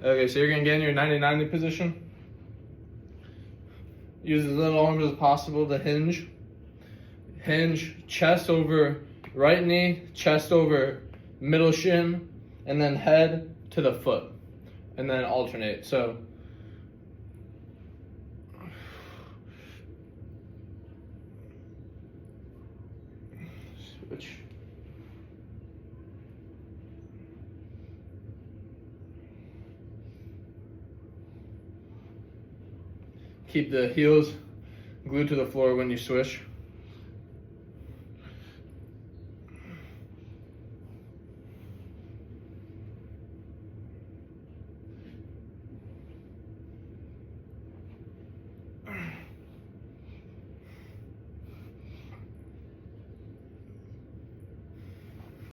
Okay, so you're gonna get in your 90-90 position. Use as little arms as possible to hinge. Hinge, chest over right knee, chest over middle shin, and then head to the foot. And then alternate. So switch. Keep the heels glued to the floor when you switch.